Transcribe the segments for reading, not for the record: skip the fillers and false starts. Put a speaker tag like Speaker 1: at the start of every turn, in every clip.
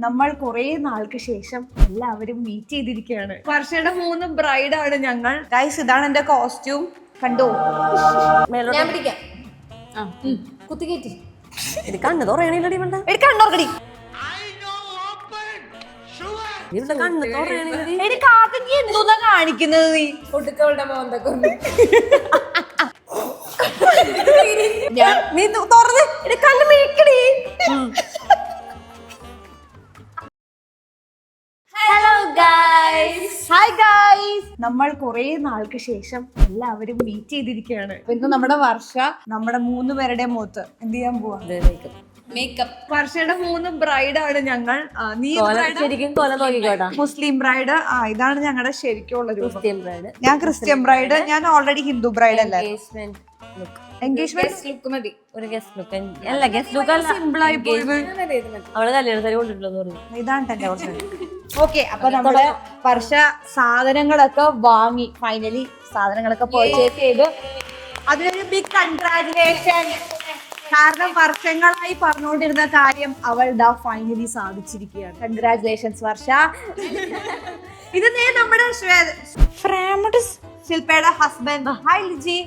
Speaker 1: നമ്മൾ കുറെ നാൾക്ക് ശേഷം എല്ലാവരും മീറ്റ് ചെയ്തിരിക്കുകയാണ്. വർഷയുടെ 3 ബ്രൈഡാണ് ഞങ്ങൾ. ഗൈസ്, ഇതാണ് എന്റെ കോസ്റ്റ്യൂം. കണ്ടോ?
Speaker 2: ഞാൻ പിടിക്കാം. കുത്തിക്കേറ്റി
Speaker 3: കണ്ണ് തുറയണില്ലടി വേണ്ട
Speaker 1: കണ്ണോർക്കടി.
Speaker 3: കണ്ണ് തുറയണില്ലടി.
Speaker 1: നീ എന്തോന്നാ കാണിക്കുന്നത്? നീ
Speaker 2: ഒടുക്കവളുടെ മോന്തൊക്കെ
Speaker 1: നീ തുറന്ന് കണ്ണ് മിഴിക്കടി.
Speaker 2: Hello guys.
Speaker 1: ഹായ് ഗൈസ്, നമ്മൾ കുറെ നാൾക്ക് ശേഷം എല്ലാവരും മീറ്റ് ചെയ്തിരിക്കുകയാണ്. ഇന്ന് നമ്മുടെ വർഷ നമ്മുടെ 3 പേരുടെ മുഖത്ത് എന്ത് ചെയ്യാൻ പോവാ?
Speaker 2: മേക്കപ്പ്.
Speaker 1: വർഷയുടെ 3 ബ്രൈഡാണ് ഞങ്ങൾ. നീ
Speaker 3: ശരിക്കും കൊല നോക്കിക്കോട്ടാ.
Speaker 1: മുസ്ലിം ബ്രൈഡ്. ഇതാണ് ഞങ്ങളുടെ ശരിക്കുള്ള രൂപം.
Speaker 3: Christian bride.
Speaker 1: ഞാൻ ക്രിസ്ത്യൻ ബ്രൈഡ്. ഞാൻ ഓൾറെഡി ഹിന്ദു ബ്രൈഡ് അല്ല. എൻഗേജ്മെന്റ്
Speaker 2: ലുക്ക് മതി.
Speaker 3: ഒരു ഗസ്റ്റ് ലുക്ക് അല്ല, ഗസ്റ്റ് ലുക്ക് അല്ല,
Speaker 1: സിമ്പിൾ ആയി പോയത്.
Speaker 3: അവള് കല്യാണ സാരി കൊണ്ടിട്ടുള്ളൂ പറഞ്ഞു.
Speaker 1: ഇതാണ് എന്റെ വർഷം. ഓക്കെ, അപ്പൊ നമ്മുടെ വർഷ സാധനങ്ങളൊക്കെ വാങ്ങി, ഫൈനലി സാധനങ്ങളൊക്കെ പർച്ചേസ് ചെയ്ത് അതിനൊരു ബിഗ് കൺഗ്രാജുലേഷൻ. കാരണം വർഷങ്ങളായി പറഞ്ഞുകൊണ്ടിരുന്ന കാര്യം അവൾ ഫൈനലി സാധിച്ചിരിക്കുകയാണ്. കൺഗ്രാജുലേഷൻസ് വർഷ. ഇത് നമ്മുടെ ശില്പയുടെ ഹസ്ബൻഡ്. ഹായ് ലിജി.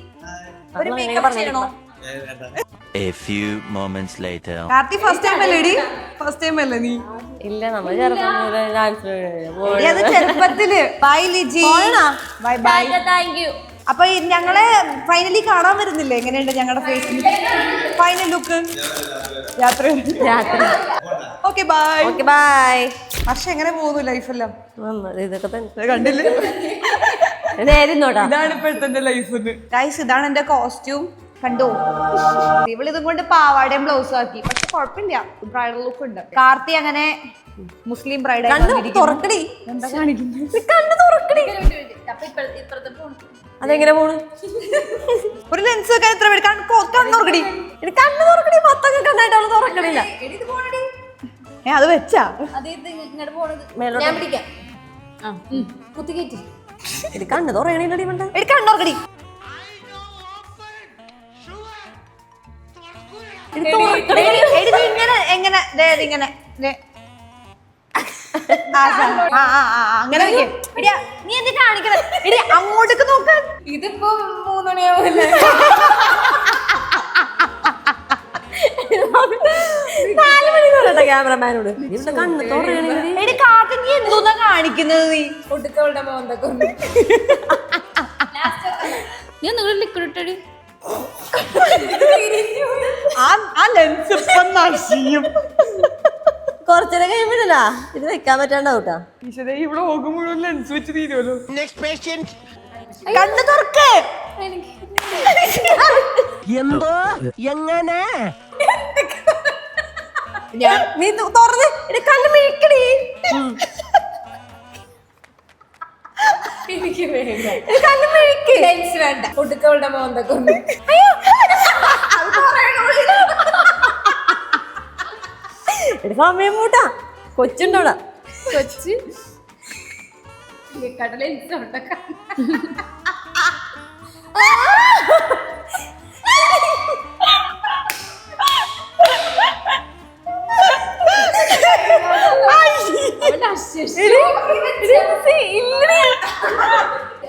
Speaker 1: ഒരു മേക്കപ്പ് ചെയ്യണോ?
Speaker 4: A few moments later.
Speaker 1: Karthi first time അല്ലേടി? ഫസ്റ്റ് ടൈം അല്ലേ നീ?
Speaker 3: ഇല്ല, നമ്മൾ ചെറുപ്പം ഡാൻസ്
Speaker 1: അത് ചെറുപ്പത്തില്. Bye Liji. Bye bye.
Speaker 2: Thank you.
Speaker 1: അപ്പൊ ഞങ്ങളെ ഫൈനലി കാണാൻ വരുന്നില്ലേ? എങ്ങനെയുണ്ട് ഞങ്ങളുടെ ഫേസിൽ ഫൈനൽ ലുക്ക്? രാത്രി. Okay bye.
Speaker 3: Okay bye.
Speaker 1: പക്ഷെ എങ്ങനെ പോകുന്നു ലൈഫെല്ലാം?
Speaker 3: ഇതൊക്കെ തന്നെ
Speaker 1: കണ്ടില്ല?
Speaker 3: നേരിന്നോട്ടാ.
Speaker 1: ഇതാണ് ഇപ്പോഴത്തെ ലൈഫ്. ഗൈസ്, ഇതാണ് എന്റെ കോസ്റ്റ്യൂം. കണ്ടോ? ഇവളിതും കൊണ്ട് പാവാടയും ബ്ലൗസും ആക്കി. പക്ഷെ കുഴപ്പമില്ല, ബ്രൈഡൽ ലുക്ക് ഉണ്ട്. കാർത്തി അങ്ങനെ മുസ്ലിം ബ്രൈഡ്.
Speaker 3: തുറക്കടി.
Speaker 1: എന്താ കാണിക്കുന്നത്?
Speaker 3: കണ്ണ് തുറക്കടി. അതെങ്ങനെ പോണു?
Speaker 1: ഒരു ലെൻസ് വെക്കാൻ എത്ര പേര്? കണ്ണുറക്കടി.
Speaker 3: കണ്ണ് തുറക്കടി. മൊത്തം കണ്ണായിട്ട് അവള് തുറക്കണില്ല.
Speaker 1: അത് വെച്ചാ
Speaker 2: ഞാൻ പിടിക്കാം. കുത്തിക്കേറ്റി
Speaker 3: കണ്ണ് തുറയണില്ലടി വേണ്ട
Speaker 1: കണ്ണുറക്കടി. ഇങ്ങനെ എങ്ങനെ ഇങ്ങനെ അങ്ങനെ നീ എന്ത് കാണിക്കണ? അങ്ങോട്ടേക്ക് നോക്കാൻ.
Speaker 2: ഇതിപ്പോ 3 മണിയാവില്ല.
Speaker 3: ക്യാമറമാനോട് ഇവിടെ കണ്ണ് തുറയണില്ലടി.
Speaker 1: കാർത്തി, നീ എന്തോന്നാ കാണിക്കുന്നത്? നീ
Speaker 2: ഒടുക്കവളുടെ മോന്തൊക്കെ ഞാൻ നിങ്ങൾ ലിക്വിഡ് ഇട്ടടി.
Speaker 1: ആ ലെൻസ് ഇപ്പം നശിയും.
Speaker 3: കുറച്ചേരം കഴിയുമ്പോഴല്ല ഇത് വെക്കാൻ പറ്റാണ്ടാവൂട്ടാ.
Speaker 1: ഇവിടെ പോകും മുഴുവൻ ലെൻസ് വെച്ച് തീരുമല്ലോ. കണ്ണ് തുറക്ക്.
Speaker 3: എന്തോ എങ്ങനെ
Speaker 1: നീ തുറന്ന് കണ്ണ് മിഴിക്കടി.
Speaker 2: എനിക്ക് വേണ്ട.
Speaker 1: കണ്ണ് മിഴിക്ക്.
Speaker 2: ലെൻസ് വേണ്ട. ഒടുക്കവളുടെ മോന്തൊക്കെ
Speaker 3: സമയം മൂട്ടാ. കൊച്ചുണ്ടോടാ
Speaker 2: കൊച്ച് ലെൻസ് ഉണ്ടാക്കാം.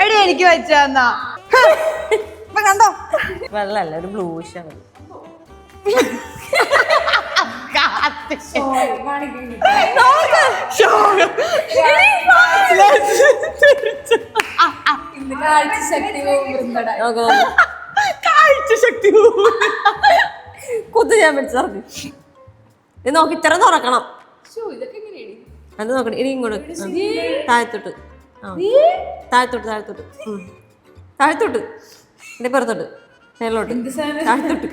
Speaker 1: എടി, എനിക്ക് വെച്ചാ കണ്ടോ?
Speaker 3: വെള്ളല്ല, ഒരു ബ്ലൂഷാണ്.
Speaker 1: ശക്തി
Speaker 3: കുത്ത് ഞാൻ പിടിച്ചിറങ്ങി. ഇത് നോക്കി ഇത്ര തുറക്കണം. അത് നോക്കണേ. ഇനി ഇങ്ങോട്ട് താഴത്തോട്ട്. താഴത്തോട്ട് താഴത്തോട്ട് താഴത്തോട്ട്. എന്റെ പുറത്തോട്ട് മേലോട്ട് താഴത്തോട്ട്.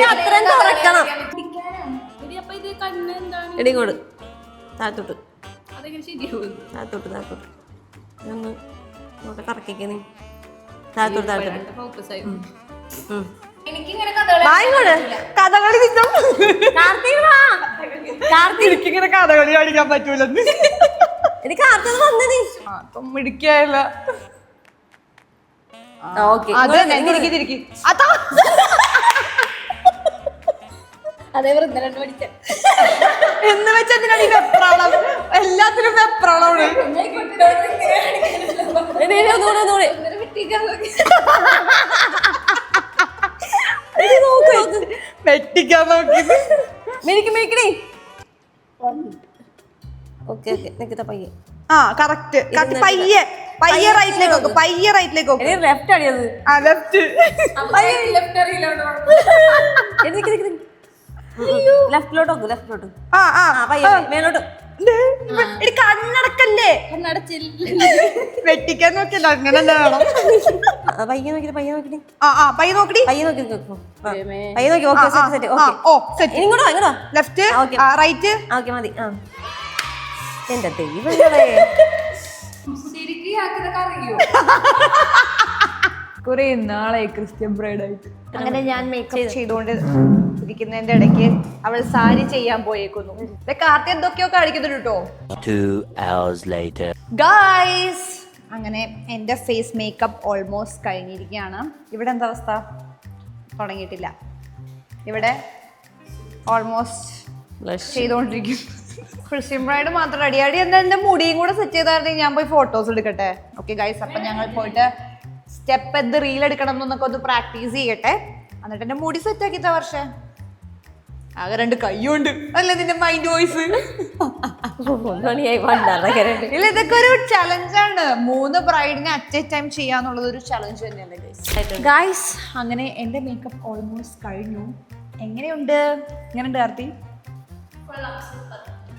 Speaker 3: അത്രയും തുറക്കണം. എടി ഇങ്ങോട്ട് താഴത്തോട്ട് താഴത്തോട്ട് താഴത്തോട്ട്. ഒന്ന് ഇങ്ങോട്ട് കറക്കിക്ക. നീ താഴത്തോട്ട് താഴത്തോട്ട്.
Speaker 1: കഥകളി
Speaker 3: എനിക്കിങ്ങനെ
Speaker 1: കഥകളി കാണിക്കാൻ പറ്റൂലെന്ന്.
Speaker 3: എനിക്ക് കാർത്തത് വന്നേ നീ
Speaker 1: മിടിക്കായില്ല.
Speaker 2: അതേ വൃന്ദരണ്ട് പഠിച്ച
Speaker 1: എന്ന് വെച്ചാൽ എന്തിനാണ് ഈ വെപ്രാളം? എല്ലാത്തിനും വെപ്രാളമാണ്. വെട്ടിക്കാൻ നോക്കി.
Speaker 3: മേടിക്കണേ. ഓക്കെ നിക്കത്ത പയ്യെ.
Speaker 1: ആ കറക്റ്റ്. പയ്യെ പയ്യെ റൈറ്റിലേക്ക് നോക്ക്. പയ്യെ റൈറ്റിലേക്ക് നോക്ക്.
Speaker 3: ലെഫ്റ്റ് അടിയത്.
Speaker 1: ആ ലെഫ്റ്റ്.
Speaker 3: ലെഫ്റ്റിലോട്ട് നോക്ക്. ലെഫ്റ്റിലോട്ട്.
Speaker 1: ആ ആ
Speaker 3: പയ്യെ മേലോട്ട്.
Speaker 1: കണ്ണടക്കല്ലേ? വെട്ടിക്കാൻ നോക്കിയല്ലോ. അങ്ങനെ വേണം.
Speaker 3: പയ്യെ നോക്കി. പയ്യെ നോക്കി.
Speaker 1: ആ ആ പയ്യെ നോക്കടി.
Speaker 3: പയ്യെ നോക്കി. പയ്യെ നോക്കി. Okay set. ഓക്കെ ഇങ്ങോട്ടോ.
Speaker 1: Left right.
Speaker 3: ഓക്കെ മതി. ആ എന്റെ ദൈവങ്ങളെ.
Speaker 1: കുറെ നാളെ ക്രിസ്ത്യൻ ബ്രൈഡായിട്ട്. അങ്ങനെ ഞാൻ മേക്കപ്പ് ചെയ്തുകൊണ്ട് ഇരിക്കുന്നതിന്റെ ഇടയ്ക്ക് അവൾ സാരി ചെയ്യാൻ പോയേക്കുന്നു. കാർത്തി എന്തൊക്കെയോ കാണിക്കുന്നുണ്ട് കേട്ടോ.
Speaker 4: 2 hours later.
Speaker 1: ഗായ്സ് അങ്ങനെ എന്റെ ഫേസ് മേക്കപ്പ് ഓൾമോസ്റ്റ് കഴിഞ്ഞിരിക്കുകയാണ്. ഇവിടെ എന്താ അവസ്ഥ? തുടങ്ങിയിട്ടില്ല. ഇവിടെ ഓൾമോസ്റ്റ് ചെയ്തുകൊണ്ടിരിക്കും. ക്രിസ്ത്യൻ ബ്രൈഡ് മാത്രം റെഡിയാടി. എന്താ എന്റെ മുടിയും കൂടെ സെറ്റ് ചെയ്തായിരുന്നെങ്കിൽ ഞാൻ പോയി ഫോട്ടോസ് എടുക്കട്ടെ. ഓക്കെ ഗൈസ്, അപ്പൊ ഞങ്ങൾ പോയിട്ട് സ്റ്റെപ്പ് എന്ത് റീൽ എടുക്കണം എന്നൊക്കെ ഒന്ന് പ്രാക്ടീസ് ചെയ്യട്ടെ. എന്നിട്ട് എന്റെ മുടി സെറ്റ് ആക്കിത്ത വർഷം ആകെ 2 കൈയുണ്ട്. അല്ല നിന്റെ മൈൻഡ് വോയിസ്. ഇല്ല, ഇതൊക്കെ ഒരു ചലഞ്ചാണ്. 3 ബ്രൈഡിനെ അറ്റ് എ ടൈം ചെയ്യാന്നുള്ളത് ഒരു ചലഞ്ച് തന്നെയല്ലേ ഗൈസ്. അങ്ങനെ എന്റെ മേക്കപ്പ് ഓൾമോസ്റ്റ് കഴിഞ്ഞു. എങ്ങനെയുണ്ട് കാർത്തി?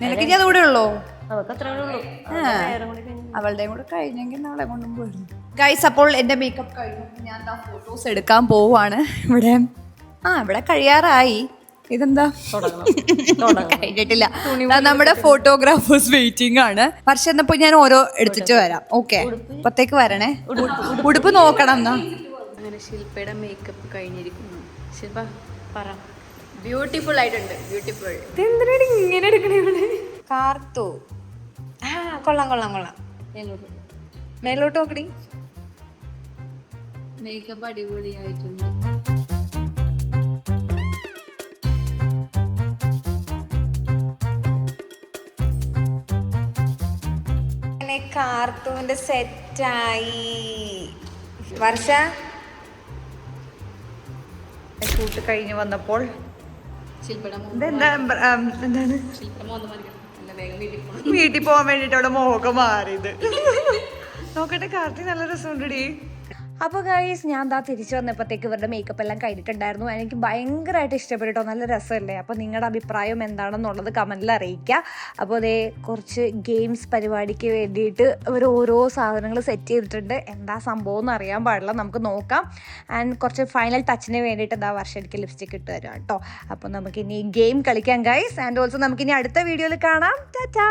Speaker 1: നിനക്ക് ഞാൻ കൂടെ ഉള്ളോ? അവളുടെയും കൂടെ കഴിഞ്ഞെങ്കിൽ നാളെ കൊണ്ടും പോയിരുന്നു. ഗൈസ് അപ്പോൾ എന്റെ മേക്കപ്പ് കഴിഞ്ഞു. ഞാൻ ഫോട്ടോസ് എടുക്കാൻ പോവാണ്. ഇവിടെ കഴിയാറായി. ഇതെന്താ കഴിഞ്ഞിട്ടില്ല. നമ്മുടെ ഫോട്ടോഗ്രാഫേഴ്സ് വെയിറ്റിംഗ് ആണ്. പക്ഷെ എന്നപ്പോ ഞാൻ ഓരോ എടുത്തിട്ട് വരാം. ഓക്കെ, അപ്പത്തേക്ക് വരണേ. ഉടുപ്പ് നോക്കണം എന്നാ.
Speaker 2: അങ്ങനെ ശില്പയുടെ മേക്കപ്പ് കഴിഞ്ഞിരിക്കുന്നു. ശില്പ പറ. ബ്യൂട്ടിഫുൾ ആയിട്ടുണ്ട്. ബ്യൂട്ടിഫുൾ.
Speaker 1: എന്തിനാണ് ഇങ്ങനെ എടുക്കണേ?
Speaker 3: കാർത്തു. ആ കൊള്ളാം. മേലോട്ട് നോക്കടി.
Speaker 2: മേക്കപ്പ് അടിപൊളിയായിട്ടുണ്ട്.
Speaker 3: കാർത്തൂന്റെ സെറ്റായി. വർഷ
Speaker 1: ഷൂട്ട് കഴിഞ്ഞ് വന്നപ്പോൾ
Speaker 2: ശില്പയുടെ
Speaker 1: എന്താണ് വീട്ടിൽ പോകാൻ വേണ്ടിട്ട് അവിടെ മോഹമൊക്കെ മാറിയത്. നോക്കട്ടെ, കാർത്തി നല്ല രസമുണ്ടടി. അപ്പോൾ ഗൈസ് ഞാൻ തിരിച്ചു വന്നപ്പോഴത്തേക്ക് ഇവരുടെ മേക്കപ്പ് എല്ലാം കഴിഞ്ഞിട്ടുണ്ടായിരുന്നു. എനിക്ക് ഭയങ്കരമായിട്ട് ഇഷ്ടപ്പെട്ടോ. നല്ല രസമല്ലേ? അപ്പോൾ നിങ്ങളുടെ അഭിപ്രായം എന്താണെന്നുള്ളത് കമൻറ്റിൽ അറിയിക്കുക. അപ്പോൾ അതേ കുറച്ച് ഗെയിംസ് പരിപാടിക്ക് വേണ്ടിയിട്ട് ഇവർ ഓരോ സാധനങ്ങൾ സെറ്റ് ചെയ്തിട്ടുണ്ട്. എന്താ സംഭവം എന്ന് അറിയാൻ പാടില്ല, നമുക്ക് നോക്കാം. ആൻഡ് കുറച്ച് ഫൈനൽ ടച്ചിന് വേണ്ടിയിട്ട് വർഷയ്ക്ക് ലിപ്സ്റ്റിക് ഇട്ട് തരാം കേട്ടോ. അപ്പോൾ നമുക്കിനി ഗെയിം കളിക്കാം ഗൈസ്. ആൻഡ് ഓൾസോ നമുക്കിനി അടുത്ത വീഡിയോയിൽ കാണാം. ടാറ്റാ.